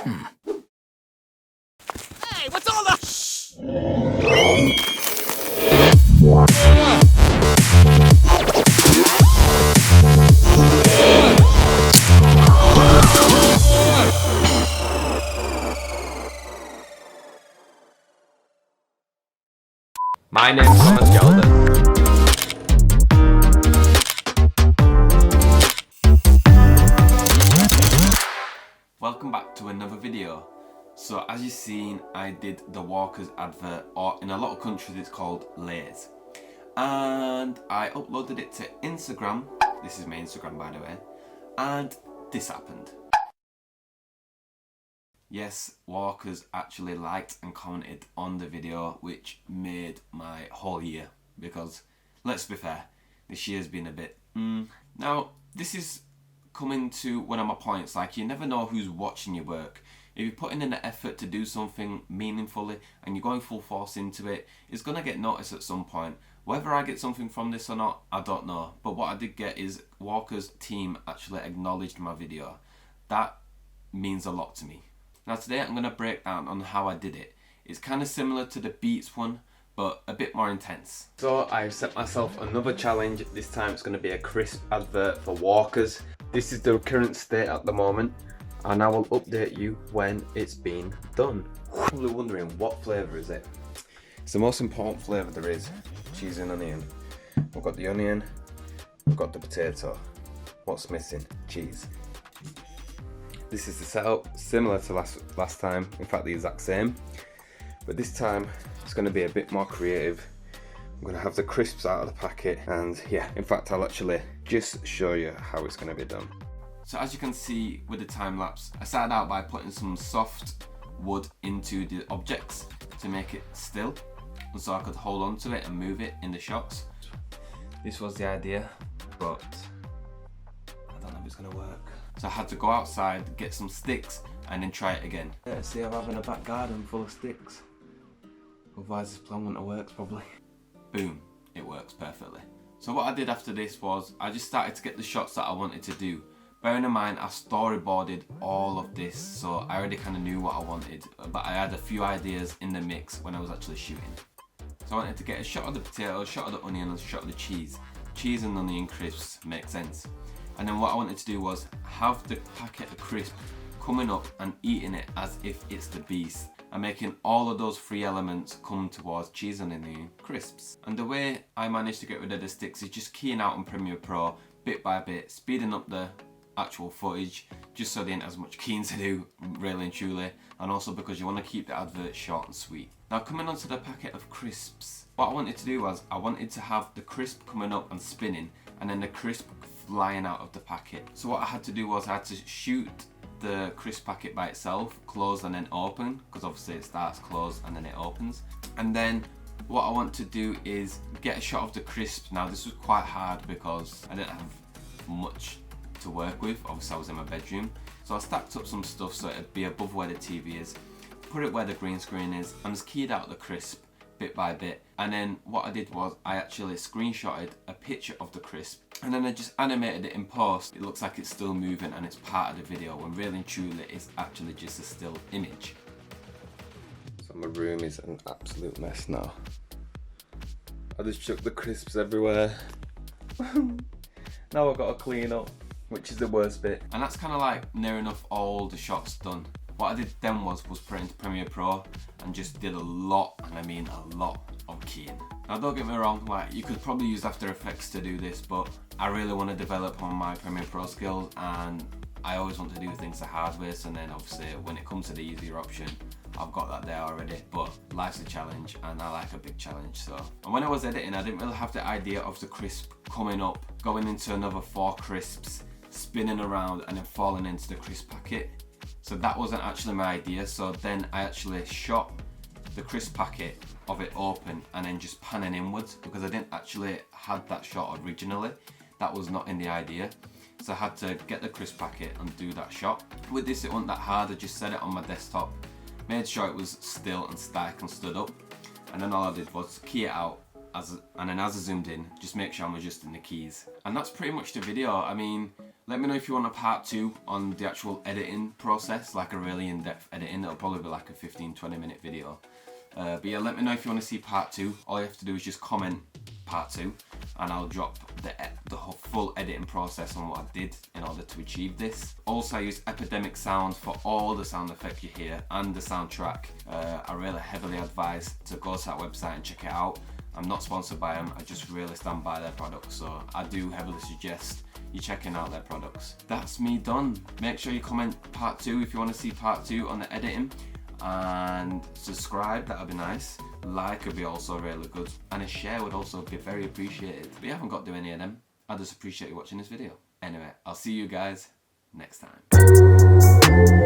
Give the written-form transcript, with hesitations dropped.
Hey, what's all the... My name's Gelder. Welcome back to another video. So as you've seen, I did the Walkers advert, or in a lot of countries it's called Layers. And I uploaded it to Instagram. This is my Instagram, by the way. And this happened. Yes, Walkers actually liked and commented on the video, which made my whole year, because let's be fair, this year's been a bit Now this is coming to one of my points, like you never know who's watching your work. If you're putting in the effort to do something meaningfully and you're going full force into it, it's going to get noticed at some point. Whether I get something from this or not, I don't know, but what I did get is Walker's team actually acknowledged my video. That means a lot to me. Now today I'm going to break down on how I did it. It's kind of similar to the Beats one, but a bit more intense. So I've set myself another challenge. This time it's going to be a crisp advert for Walkers. This is the current state at the moment, and I will update you when it's been done. Probably wondering, what flavour is it? It's the most important flavour there is, cheese and onion. We've got the onion, we've got the potato. What's missing? Cheese. This is the setup, similar to last time, in fact the exact same, but this time it's going to be a bit more creative. I'm going to have the crisps out of the packet, and yeah, in fact I'll actually just show you how it's going to be done. So as you can see with the time lapse, I started out by putting some soft wood into the objects to make it still, and so I could hold on to it and move it in the shots. This was the idea, but I don't know if it's going to work. So I had to go outside, get some sticks, and then try it again. Yeah, see, I'm having a back garden full of sticks. Otherwise this plan wouldn't have worked probably. Boom, it works perfectly. So what I did after this was, I just started to get the shots that I wanted to do. Bearing in mind, I storyboarded all of this, so I already kind of knew what I wanted, but I had a few ideas in the mix when I was actually shooting. So I wanted to get a shot of the potato, a shot of the onion, and a shot of the cheese. Cheese and onion crisps make sense. And then what I wanted to do was have the packet of crisp coming up and eating it as if it's the beast, and making all of those three elements come towards cheese and onion crisps. And the way I managed to get rid of the sticks is just keying out on Premiere Pro bit by bit, speeding up the actual footage just so they ain't as much keying to do, really and truly, and also because you want to keep the advert short and sweet. Now coming onto the packet of crisps, what I wanted to do was I wanted to have the crisp coming up and spinning, and then the crisp flying out of the packet. So what I had to do was I had to shoot the crisp packet by itself, close and then open, because obviously it starts closed and then it opens. And then what I want to do is get a shot of the crisp. Now this was quite hard because I didn't have much to work with. Obviously I was in my bedroom, so I stacked up some stuff so it'd be above where the TV is, put it where the green screen is, and just keyed out the crisp bit by bit. And then what I did was I actually screenshotted a picture of the crisp, and then I just animated it in post. It looks like it's still moving and it's part of the video, when really and truly it's actually just a still image. So my room is an absolute mess now. I just chucked the crisps everywhere. Now I've got to clean up, which is the worst bit. And that's kind of like near enough all the shots done. What I did then was put it into Premiere Pro and just did a lot, and I mean a lot, of keying. Now don't get me wrong, like you could probably use After Effects to do this, but I really want to develop on my Premiere Pro skills, and I always want to do things the hard way, so then obviously when it comes to the easier option, I've got that there already. But life's a challenge and I like a big challenge, so. And when I was editing, I didn't really have the idea of the crisp coming up, going into another 4 crisps, spinning around and then falling into the crisp packet. So that wasn't actually my idea, so then I actually shot the crisp packet of it open and then just panning inwards, because I didn't actually have that shot originally. That was not in the idea. So I had to get the crisp packet and do that shot. With this it wasn't that hard, I just set it on my desktop, made sure it was still and static and stood up, and then all I did was key it out, and then as I zoomed in, just make sure I'm adjusting the keys. And that's pretty much the video. I mean, Let me know if you want a part 2 on the actual editing process, like a really in-depth editing. It'll probably be like a 15-20 minute video. But yeah, let me know if you want to see part 2. All you have to do is just comment part 2 and I'll drop the whole full editing process on what I did in order to achieve this. Also, I use Epidemic Sound for all the sound effects you hear and the soundtrack. I really heavily advise to go to that website and check it out. I'm not sponsored by them, I just really stand by their products, so I do heavily suggest you checking out their products. That's me done. Make sure you comment part 2 if you want to see part 2 on the editing, and subscribe, that would be nice. Like would be also really good, and a share would also be very appreciated. But you haven't got to do any of them. I just appreciate you watching this video. Anyway, I'll see you guys next time.